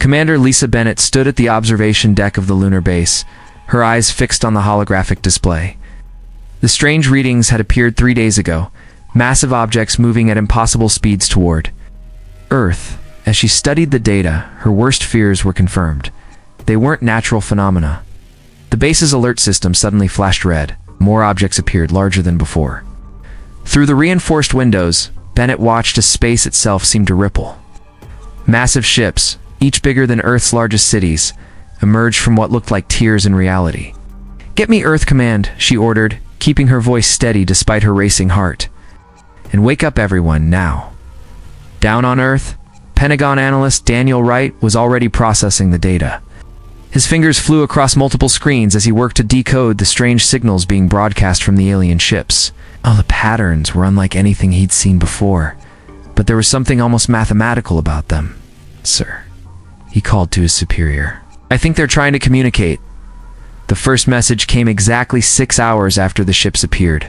Commander Lisa Bennett stood at the observation deck of the lunar base, her eyes fixed on the holographic display. The strange readings had appeared 3 days ago, massive objects moving at impossible speeds toward Earth. As she studied the data, her worst fears were confirmed. They weren't natural phenomena. The base's alert system suddenly flashed red. More objects appeared, larger than before. Through the reinforced windows, Bennett watched as space itself seemed to ripple. Massive ships, each bigger than Earth's largest cities, emerged from what looked like tears in reality. "Get me Earth Command," she ordered, keeping her voice steady despite her racing heart. "And wake up everyone, now." Down on Earth, Pentagon analyst Daniel Wright was already processing the data. His fingers flew across multiple screens as he worked to decode the strange signals being broadcast from the alien ships. Oh, the patterns were unlike anything he'd seen before, but there was something almost mathematical about them. "Sir," he called to his superior, "I think they're trying to communicate." The first message came exactly 6 hours after the ships appeared.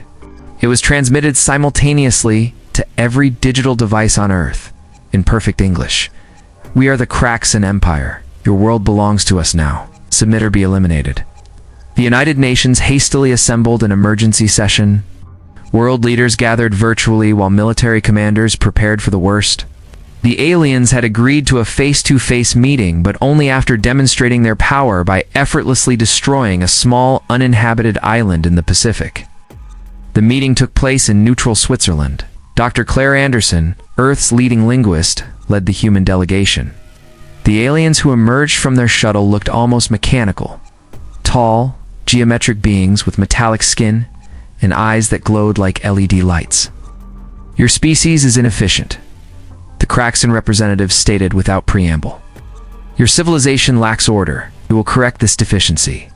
It was transmitted simultaneously to every digital device on Earth, in perfect English. "We are the Kraxan Empire. Your world belongs to us now. Submit or be eliminated." The United Nations hastily assembled an emergency session. World leaders gathered virtually while military commanders prepared for the worst. The aliens had agreed to a face-to-face meeting, but only after demonstrating their power by effortlessly destroying a small, uninhabited island in the Pacific. The meeting took place in neutral Switzerland. Dr. Claire Anderson, Earth's leading linguist, led the human delegation. The aliens who emerged from their shuttle looked almost mechanical. Tall, geometric beings with metallic skin and eyes that glowed like LED lights. "Your species is inefficient," the Kraxan representative stated without preamble. "Your civilization lacks order. We will correct this deficiency."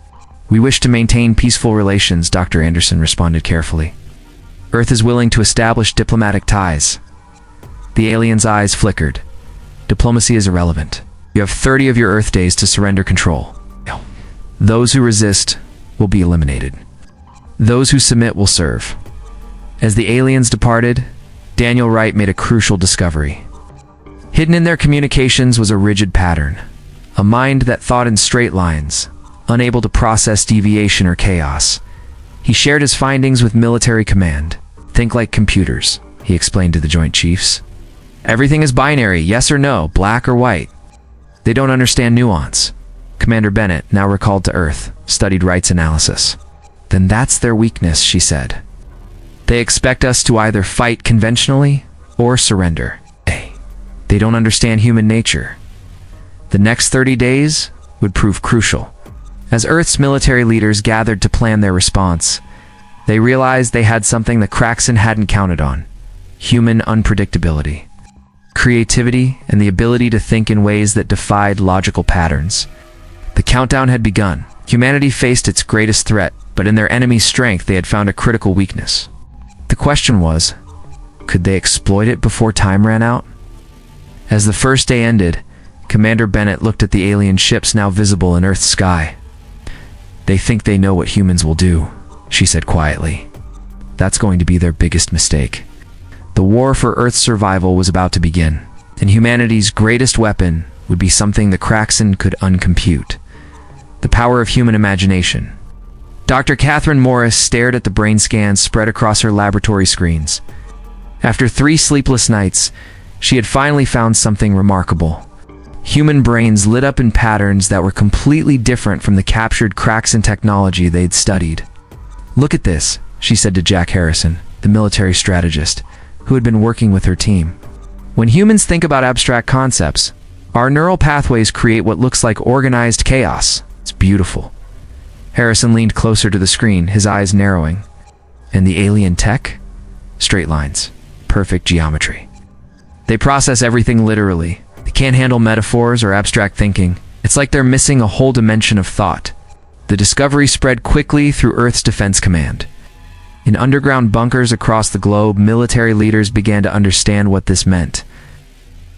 "We wish to maintain peaceful relations," Dr. Anderson responded carefully. "Earth is willing to establish diplomatic ties." The alien's eyes flickered. "Diplomacy is irrelevant. You have 30 of your Earth days to surrender control. Those who resist will be eliminated. Those who submit will serve." As the aliens departed, Daniel Wright made a crucial discovery. Hidden in their communications was a rigid pattern, a mind that thought in straight lines, unable to process deviation or chaos. He shared his findings with military command. "Think like computers," he explained to the Joint Chiefs. "Everything is binary, yes or no, black or white. They don't understand nuance." Commander Bennett, now recalled to Earth, studied Wright's analysis. "Then that's their weakness," she said. "They expect us to either fight conventionally or surrender. They don't understand human nature." The next 30 days would prove crucial. As Earth's military leaders gathered to plan their response, they realized they had something the Kraxan hadn't counted on: human unpredictability, creativity, and the ability to think in ways that defied logical patterns. The countdown had begun. Humanity faced its greatest threat, but in their enemy's strength they had found a critical weakness. The question was, could they exploit it before time ran out? As the first day ended, Commander Bennett looked at the alien ships now visible in Earth's sky. "They think they know what humans will do," she said quietly. "That's going to be their biggest mistake." The war for Earth's survival was about to begin, and humanity's greatest weapon would be something the Kraxan could uncompute: the power of human imagination. Dr. Catherine Morris stared at the brain scans spread across her laboratory screens. After 3 sleepless nights, she had finally found something remarkable. Human brains lit up in patterns that were completely different from the captured Kraxan technology they'd studied. "Look at this," she said to Jack Harrison, the military strategist, who had been working with her team. "When humans think about abstract concepts, our neural pathways create what looks like organized chaos. It's beautiful." Harrison leaned closer to the screen, his eyes narrowing. "And the alien tech? Straight lines, perfect geometry. They process everything literally. They can't handle metaphors or abstract thinking. It's like they're missing a whole dimension of thought." The discovery spread quickly through Earth's Defense Command. In underground bunkers across the globe, military leaders began to understand what this meant.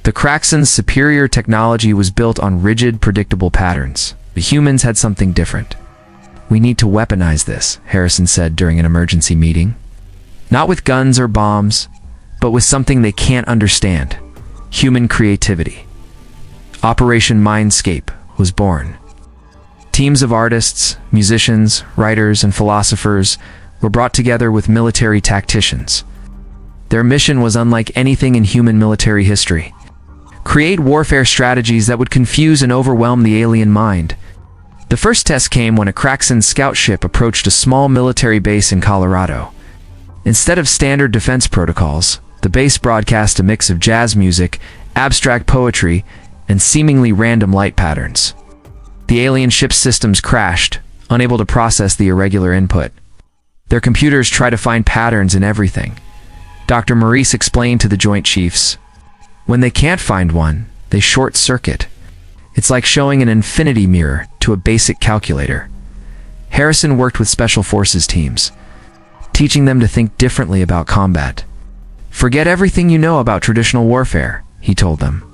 The Kraxan's superior technology was built on rigid, predictable patterns. The humans had something different. "We need to weaponize this," Harrison said during an emergency meeting. "Not with guns or bombs, but with something they can't understand: human creativity." Operation Mindscape was born. Teams of artists, musicians, writers, and philosophers were brought together with military tacticians. Their mission was unlike anything in human military history. Create warfare strategies that would confuse and overwhelm the alien mind. The first test came when a Kraxan scout ship approached a small military base in Colorado. Instead of standard defense protocols, the base broadcast a mix of jazz music, abstract poetry, and seemingly random light patterns. The alien ship's systems crashed, unable to process the irregular input. Their computers try to find patterns in everything. Dr. Maurice explained to the Joint Chiefs, when they can't find one, they short-circuit. It's like showing an infinity mirror to a basic calculator. Harrison worked with Special Forces teams, teaching them to think differently about combat. Forget everything you know about traditional warfare, he told them.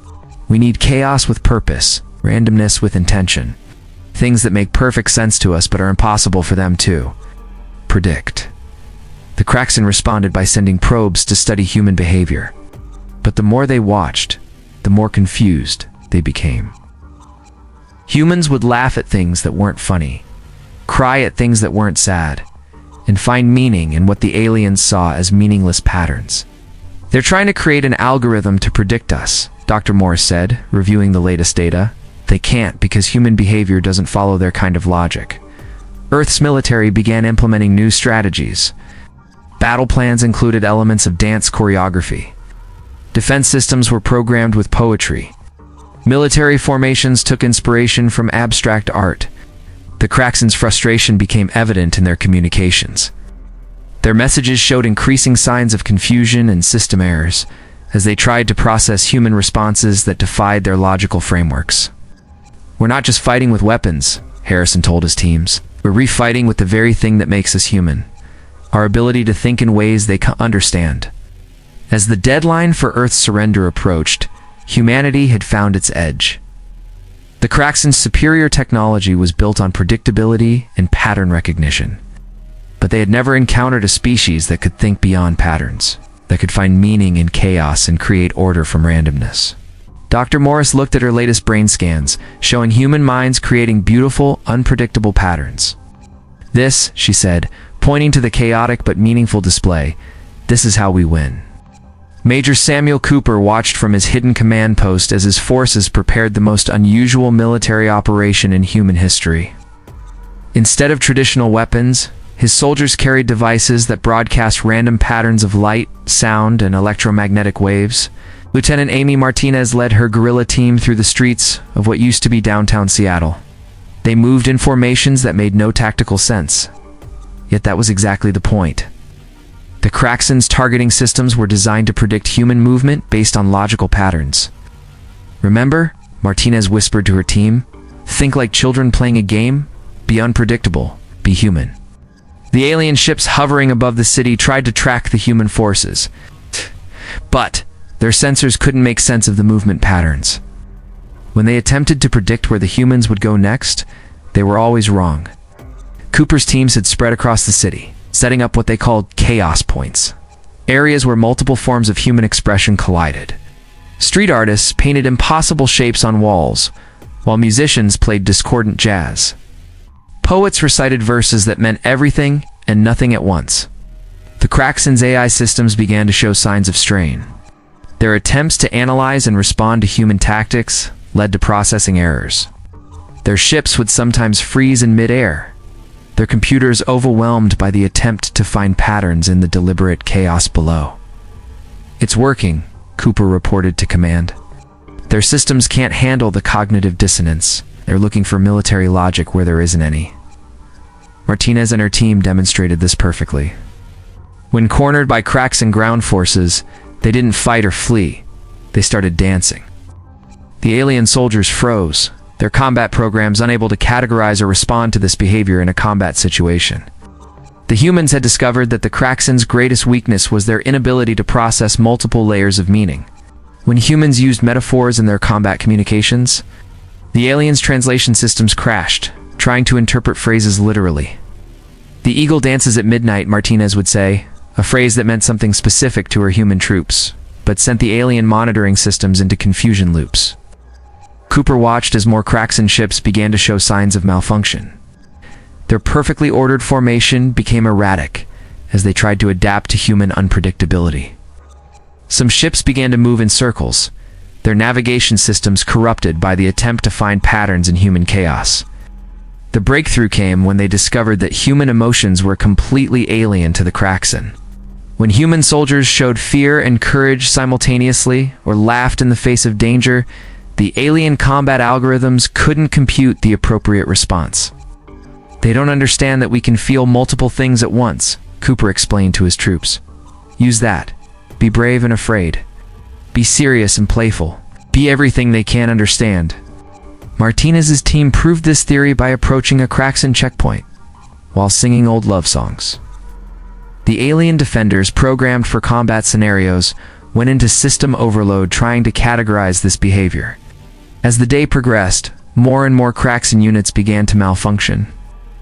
We need chaos with purpose, randomness with intention. Things that make perfect sense to us but are impossible for them to predict. The Kraxan responded by sending probes to study human behavior. But the more they watched, the more confused they became. Humans would laugh at things that weren't funny, cry at things that weren't sad, and find meaning in what the aliens saw as meaningless patterns. They're trying to create an algorithm to predict us, Dr. Morris said, reviewing the latest data. They can't because human behavior doesn't follow their kind of logic. Earth's military began implementing new strategies. Battle plans included elements of dance choreography. Defense systems were programmed with poetry. Military formations took inspiration from abstract art. The Kraxans' frustration became evident in their communications. Their messages showed increasing signs of confusion and system errors as they tried to process human responses that defied their logical frameworks. We're not just fighting with weapons, Harrison told his teams. We're refighting with the very thing that makes us human, our ability to think in ways they understand. As the deadline for Earth's surrender approached, humanity had found its edge. The Kraxans' superior technology was built on predictability and pattern recognition. But they had never encountered a species that could think beyond patterns, that could find meaning in chaos and create order from randomness. Dr. Morris looked at her latest brain scans, showing human minds creating beautiful, unpredictable patterns. This, she said, pointing to the chaotic but meaningful display, this is how we win. Major Samuel Cooper watched from his hidden command post as his forces prepared the most unusual military operation in human history. Instead of traditional weapons, his soldiers carried devices that broadcast random patterns of light, sound, and electromagnetic waves. Lieutenant Amy Martinez led her guerrilla team through the streets of what used to be downtown Seattle. They moved in formations that made no tactical sense. Yet that was exactly the point. The Kraxans' targeting systems were designed to predict human movement based on logical patterns. Remember, Martinez whispered to her team, think like children playing a game, be unpredictable, be human. The alien ships hovering above the city tried to track the human forces, but their sensors couldn't make sense of the movement patterns. When they attempted to predict where the humans would go next, they were always wrong. Cooper's teams had spread across the city, setting up what they called chaos points, areas where multiple forms of human expression collided. Street artists painted impossible shapes on walls, while musicians played discordant jazz. Poets recited verses that meant everything and nothing at once. The Kraxans' AI systems began to show signs of strain. Their attempts to analyze and respond to human tactics led to processing errors. Their ships would sometimes freeze in mid-air, their computers overwhelmed by the attempt to find patterns in the deliberate chaos below. It's working, Cooper reported to command. Their systems can't handle the cognitive dissonance. They're looking for military logic where there isn't any. Martinez and her team demonstrated this perfectly. When cornered by Kraxan ground forces, they didn't fight or flee. They started dancing. The alien soldiers froze, their combat programs unable to categorize or respond to this behavior in a combat situation. The humans had discovered that the Kraxans' greatest weakness was their inability to process multiple layers of meaning. When humans used metaphors in their combat communications, the aliens' translation systems crashed, trying to interpret phrases literally. The eagle dances at midnight, Martinez would say, a phrase that meant something specific to her human troops, but sent the alien monitoring systems into confusion loops. Cooper watched as more Kraxan ships began to show signs of malfunction. Their perfectly ordered formation became erratic as they tried to adapt to human unpredictability. Some ships began to move in circles, their navigation systems corrupted by the attempt to find patterns in human chaos. The breakthrough came when they discovered that human emotions were completely alien to the Kraxan. When human soldiers showed fear and courage simultaneously or laughed in the face of danger, the alien combat algorithms couldn't compute the appropriate response. "They don't understand that we can feel multiple things at once," Cooper explained to his troops. "Use that. Be brave and afraid. Be serious and playful. Be everything they can't understand." Martinez's team proved this theory by approaching a Kraxan checkpoint while singing old love songs. The alien defenders programmed for combat scenarios went into system overload trying to categorize this behavior. As the day progressed, more and more Kraxan units began to malfunction.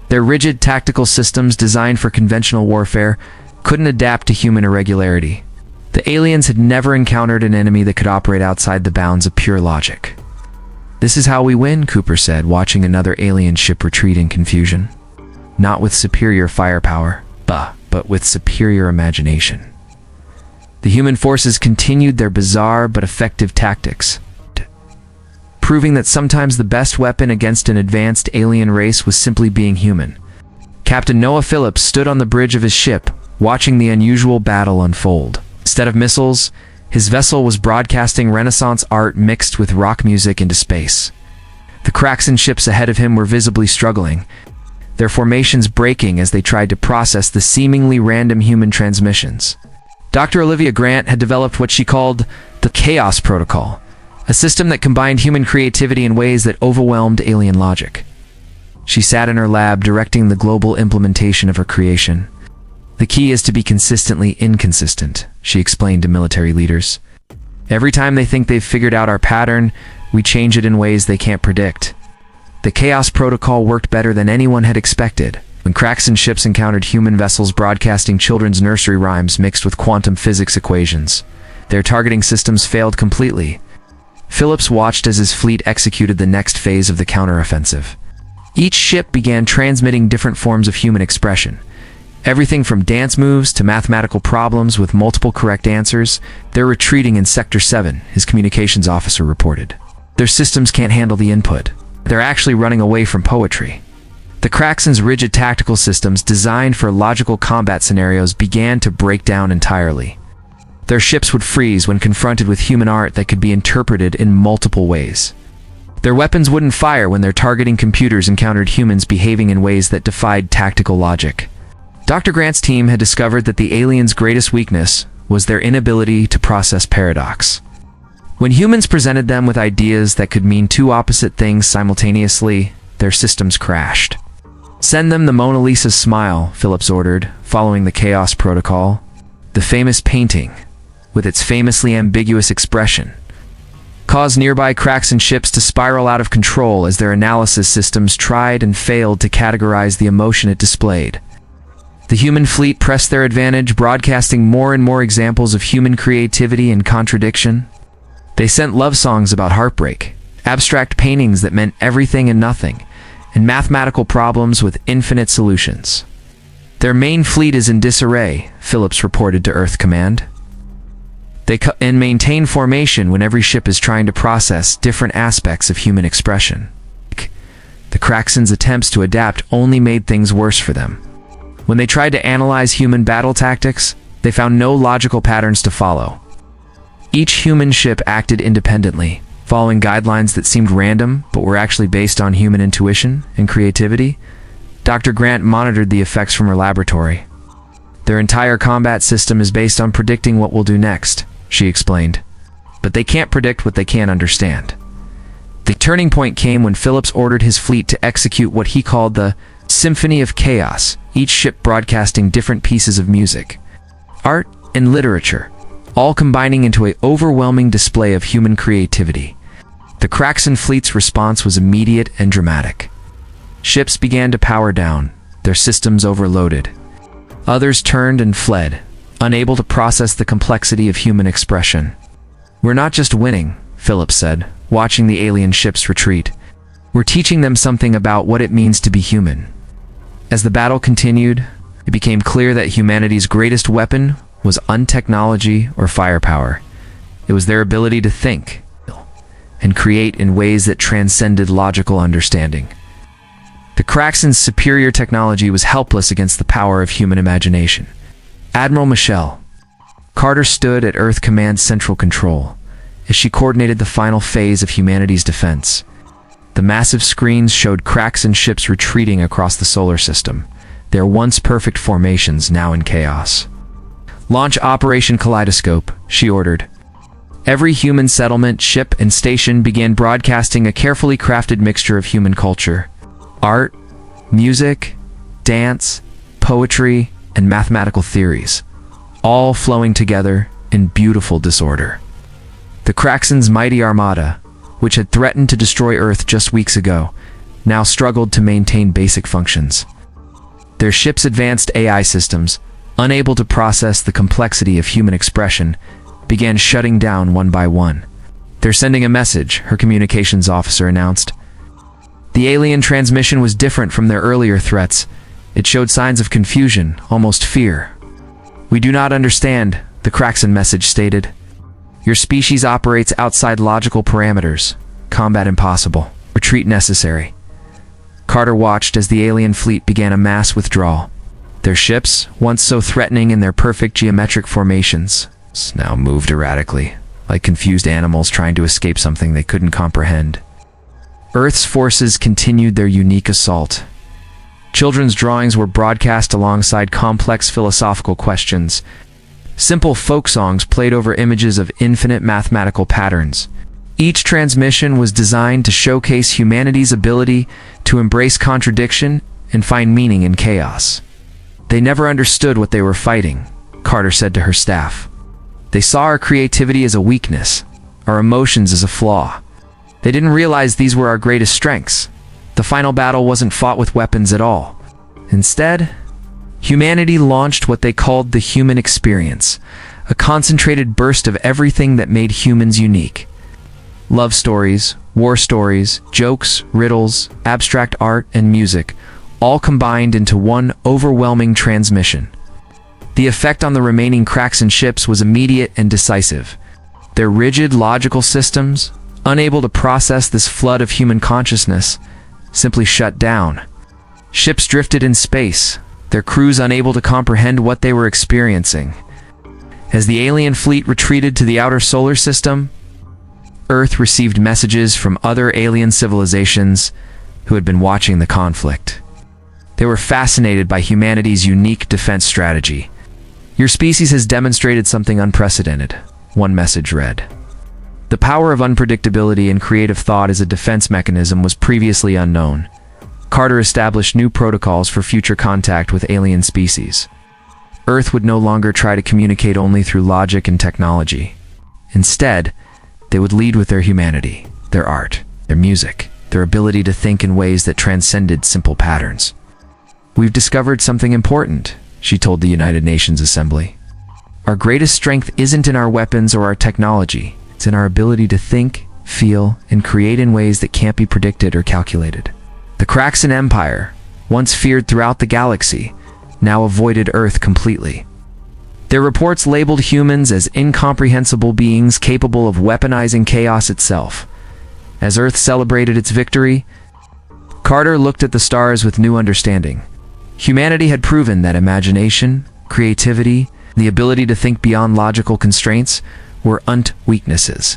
Their rigid tactical systems designed for conventional warfare couldn't adapt to human irregularity. The aliens had never encountered an enemy that could operate outside the bounds of pure logic. "This is how we win," Cooper said, watching another alien ship retreat in confusion. "Not with superior firepower, but with superior imagination." The human forces continued their bizarre but effective tactics, proving that sometimes the best weapon against an advanced alien race was simply being human. Captain Noah Phillips stood on the bridge of his ship, watching the unusual battle unfold. Instead of missiles, his vessel was broadcasting Renaissance art mixed with rock music into space. The Kraxan ships ahead of him were visibly struggling, their formations breaking as they tried to process the seemingly random human transmissions. Dr. Olivia Grant had developed what she called the Chaos Protocol, a system that combined human creativity in ways that overwhelmed alien logic. She sat in her lab directing the global implementation of her creation. "The key is to be consistently inconsistent," she explained to military leaders. "Every time they think they've figured out our pattern, we change it in ways they can't predict." The Chaos Protocol worked better than anyone had expected. When Kraxan ships encountered human vessels broadcasting children's nursery rhymes mixed with quantum physics equations, their targeting systems failed completely. Phillips watched as his fleet executed the next phase of the counteroffensive. Each ship began transmitting different forms of human expression. Everything from dance moves to mathematical problems with multiple correct answers. "They're retreating in Sector 7, his communications officer reported. "Their systems can't handle the input. They're actually running away from poetry." The Kraxan's rigid tactical systems designed for logical combat scenarios began to break down entirely. Their ships would freeze when confronted with human art that could be interpreted in multiple ways. Their weapons wouldn't fire when their targeting computers encountered humans behaving in ways that defied tactical logic. Dr. Grant's team had discovered that the aliens' greatest weakness was their inability to process paradox. When humans presented them with ideas that could mean two opposite things simultaneously, their systems crashed. "Send them the Mona Lisa's smile," Phillips ordered, following the Chaos Protocol. The famous painting, with its famously ambiguous expression, caused nearby Kraxan ships to spiral out of control as their analysis systems tried and failed to categorize the emotion it displayed. The human fleet pressed their advantage, broadcasting more and more examples of human creativity and contradiction. They sent love songs about heartbreak, abstract paintings that meant everything and nothing, and mathematical problems with infinite solutions. "Their main fleet is in disarray," Phillips reported to Earth Command. "They and maintain formation when every ship is trying to process different aspects of human expression." The Kraxans' attempts to adapt only made things worse for them. When they tried to analyze human battle tactics, they found no logical patterns to follow. Each human ship acted independently, following guidelines that seemed random but were actually based on human intuition and creativity. Dr. Grant monitored the effects from her laboratory. "Their entire combat system is based on predicting what we'll do next," she explained. "But they can't predict what they can't understand." The turning point came when Phillips ordered his fleet to execute what he called the Symphony of Chaos, each ship broadcasting different pieces of music, art, and literature, all combining into an overwhelming display of human creativity. The Kraxan fleet's response was immediate and dramatic. Ships began to power down, their systems overloaded. Others turned and fled, unable to process the complexity of human expression. "We're not just winning," Phillips said. watching the alien ships retreat. We're teaching them something about what it means to be human. As the battle continued, it became clear that humanity's greatest weapon was untechnology or firepower. It was their ability to think and create in ways that transcended logical understanding. The Kraxen's superior technology was helpless against the power of human imagination. Admiral Michelle Carter stood at Earth Command's central control as she coordinated the final phase of humanity's defense. The massive screens showed Kraxen ships retreating across the solar system, their once perfect formations now in chaos. "Launch Operation Kaleidoscope," she ordered. Every human settlement, ship, and station began broadcasting a carefully crafted mixture of human culture. Art, music, dance, poetry, and mathematical theories, all flowing together in beautiful disorder. The Kraxen's mighty armada, which had threatened to destroy Earth just weeks ago, now struggled to maintain basic functions. Their ships' advanced AI systems, unable to process the complexity of human expression, began shutting down one by one. "They're sending a message," her communications officer announced. The alien transmission was different from their earlier threats. It showed signs of confusion, almost fear. "We do not understand," the Kraxen message stated. "Your species operates outside logical parameters. Combat impossible. Retreat necessary." Carter watched as the alien fleet began a mass withdrawal. Their ships, once so threatening in their perfect geometric formations, now moved erratically, like confused animals trying to escape something they couldn't comprehend. Earth's forces continued their unique assault. Children's drawings were broadcast alongside complex philosophical questions. Simple folk songs played over images of infinite mathematical patterns. Each transmission was designed to showcase humanity's ability to embrace contradiction and find meaning in chaos. "They never understood what they were fighting," Carter said to her staff. "They saw our creativity as a weakness, our emotions as a flaw. They didn't realize these were our greatest strengths. The final battle wasn't fought with weapons at all. Instead, humanity launched what they called the human experience, a concentrated burst of everything that made humans unique. Love stories, war stories, jokes, riddles, abstract art, and music, all combined into one overwhelming transmission. The effect on the remaining Kraxen ships was immediate and decisive. Their rigid, logical systems, unable to process this flood of human consciousness, simply shut down. Ships drifted in space, their crews unable to comprehend what they were experiencing. As the alien fleet retreated to the outer solar system, Earth received messages from other alien civilizations who had been watching the conflict. They were fascinated by humanity's unique defense strategy. "Your species has demonstrated something unprecedented," one message read. "The power of unpredictability and creative thought as a defense mechanism was previously unknown." Carter established new protocols for future contact with alien species. Earth would no longer try to communicate only through logic and technology. Instead, they would lead with their humanity, their art, their music, their ability to think in ways that transcended simple patterns. "We've discovered something important," she told the United Nations Assembly. "Our greatest strength isn't in our weapons or our technology. It's in our ability to think, feel, and create in ways that can't be predicted or calculated." The Kraxen Empire, once feared throughout the galaxy, now avoided Earth completely. Their reports labeled humans as incomprehensible beings capable of weaponizing chaos itself. As Earth celebrated its victory, Carter looked at the stars with new understanding. Humanity had proven that imagination, creativity, the ability to think beyond logical constraints were weaknesses.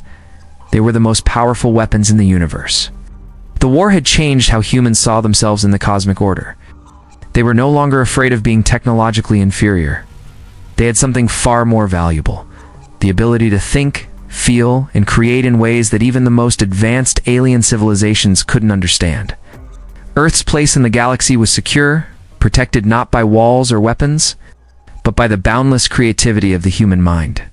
They were the most powerful weapons in the universe. The war had changed how humans saw themselves in the cosmic order. They were no longer afraid of being technologically inferior. They had something far more valuable: the ability to think, feel, and create in ways that even the most advanced alien civilizations couldn't understand. Earth's place in the galaxy was secure, protected not by walls or weapons, but by the boundless creativity of the human mind.